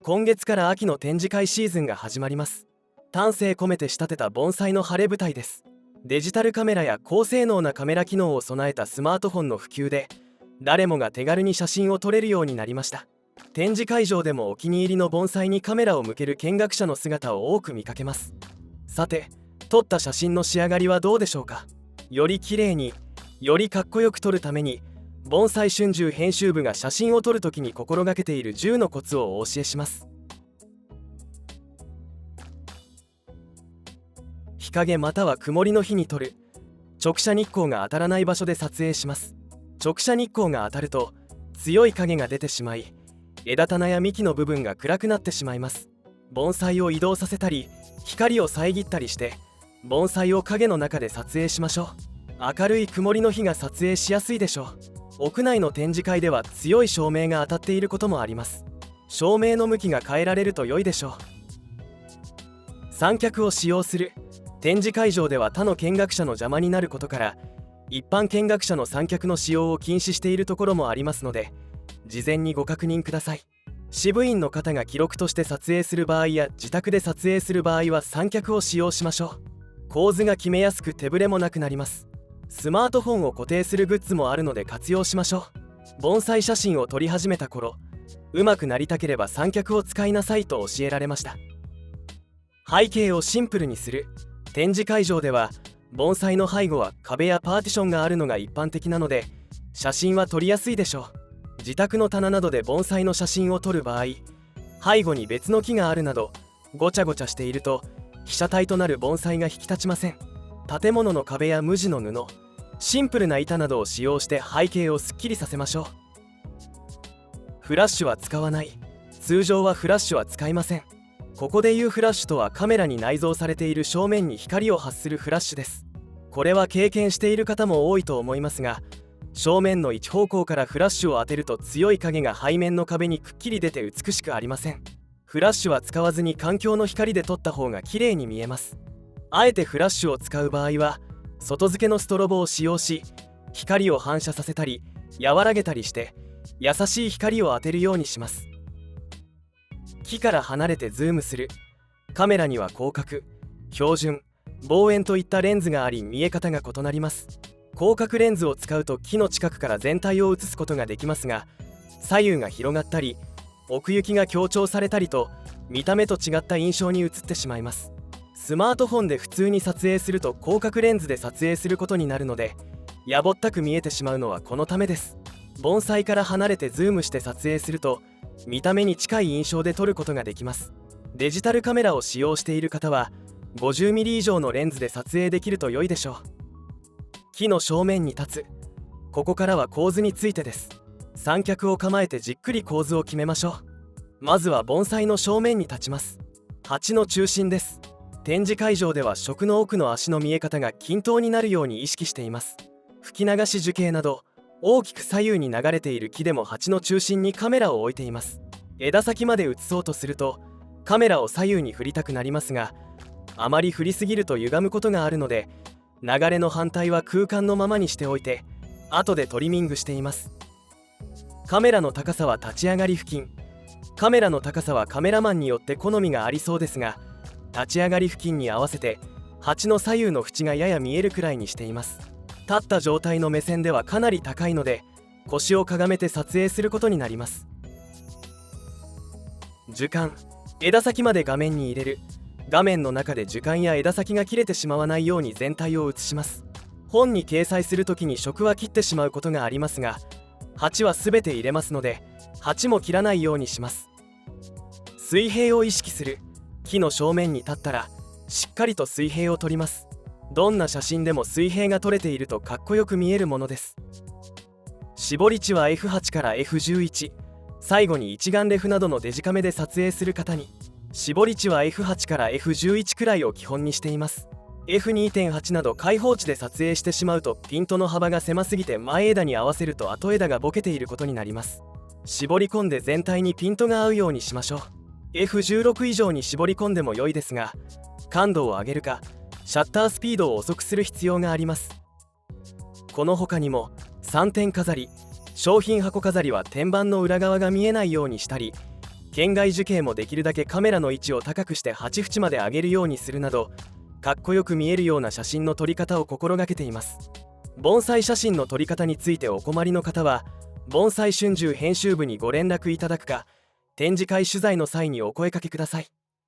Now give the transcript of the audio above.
今月から秋の展示会シーズンが始まります。丹精込めて仕立てた盆栽の晴れ舞台です。デジタルカメラや高性能なカメラ機能を備えたスマートフォンの普及で、誰もが手軽に写真を撮れるようになりました。展示会場でもお気に入りの盆栽にカメラを向ける見学者の姿を多く見かけます。さて、撮った写真の仕上がりはどうでしょうか。より綺麗に、よりかっこよく撮るために、盆栽春秋編集部が写真を撮るときに心がけている10のコツをお教えします。日陰または曇りの日に撮る。直射日光が当たらない場所で撮影します。直射日光が当たると強い影が出てしまい、枝棚や幹の部分が暗くなってしまいます。盆栽を移動させたり、光を遮ったりして盆栽を影の中で撮影しましょう。明るい曇りの日が撮影しやすいでしょう。屋内の展示会では強い照明が当たっていることもあります。照明の向きが変えられると良いでしょう。三脚を使用する。展示会場では他の見学者の邪魔になることから、一般見学者の三脚の使用を禁止しているところもありますので、事前にご確認ください。支部員の方が記録として撮影する場合や自宅で撮影する場合は三脚を使用しましょう。構図が決めやすく手ぶれもなくなります。スマートフォンを固定するグッズもあるので活用しましょう。盆栽写真を撮り始めた頃、うまくなりたければ三脚を使いなさいと教えられました。背景をシンプルにする。展示会場では盆栽の背後は壁やパーティションがあるのが一般的なので、写真は撮りやすいでしょう。自宅の棚などで盆栽の写真を撮る場合、背後に別の木があるなどごちゃごちゃしていると被写体となる盆栽が引き立ちません。建物の壁や無地の布、シンプルな板などを使用して背景をすっきりさせましょう。フラッシュは使わない。通常はフラッシュは使いません。ここでいうフラッシュとはカメラに内蔵されている正面に光を発するフラッシュです。これは経験している方も多いと思いますが、正面の一方向からフラッシュを当てると強い影が背面の壁にくっきり出て美しくありません。フラッシュは使わずに環境の光で撮った方が綺麗に見えます。あえてフラッシュを使う場合は、外付けのストロボを使用し、光を反射させたり和らげたりして優しい光を当てるようにします。木から離れてズームする。カメラには広角、標準、望遠といったレンズがあり、見え方が異なります。広角レンズを使うと木の近くから全体を映すことができますが、左右が広がったり奥行きが強調されたりと見た目と違った印象に映ってしまいます。スマートフォンで普通に撮影すると広角レンズで撮影することになるので、やぼったく見えてしまうのはこのためです。盆栽から離れてズームして撮影すると見た目に近い印象で撮ることができます。デジタルカメラを使用している方は 50mm 以上のレンズで撮影できると良いでしょう。木の正面に立つ。ここからは構図についてです。三脚を構えてじっくり構図を決めましょう。まずは盆栽の正面に立ちます。鉢の中心です。展示会場では食の奥の足の見え方が均等になるように意識しています。吹き流し樹形など大きく左右に流れている木でも鉢の中心にカメラを置いています。枝先まで映そうとするとカメラを左右に振りたくなりますが、あまり振りすぎると歪むことがあるので、流れの反対は空間のままにしておいて後でトリミングしています。カメラの高さは立ち上がり付近。カメラの高さはカメラマンによって好みがありそうですが、立ち上がり付近に合わせて鉢の左右の縁がやや見えるくらいにしています。立った状態の目線ではかなり高いので、腰をかがめて撮影することになります。樹幹、枝先まで画面に入れる。画面の中で樹幹や枝先が切れてしまわないように全体を写します。本に掲載するときに食は切ってしまうことがありますが、鉢は全て入れますので鉢も切らないようにします。水平を意識する。木の正面に立ったらしっかりと水平を撮ります。どんな写真でも水平が撮れているとかっこよく見えるものです。絞り値は F8 から F11、 最後に一眼レフなどのデジカメで撮影する方に、絞り値は F8 から F11 くらいを基本にしています。 F2.8 など開放値で撮影してしまうとピントの幅が狭すぎて前枝に合わせると後枝がボケていることになります。絞り込んで全体にピントが合うようにしましょう。 F16 以上に絞り込んでも良いですが、感度を上げるかシャッタースピードを遅くする必要があります。この他にも3点飾り、商品箱飾りは天板の裏側が見えないようにしたり、県外樹形もできるだけカメラの位置を高くして8縁まで上げるようにするなど、かっこよく見えるような写真の撮り方を心がけています。盆栽写真の撮り方についてお困りの方は、盆栽春秋編集部にご連絡いただくか、展示会取材の際にお声かけください。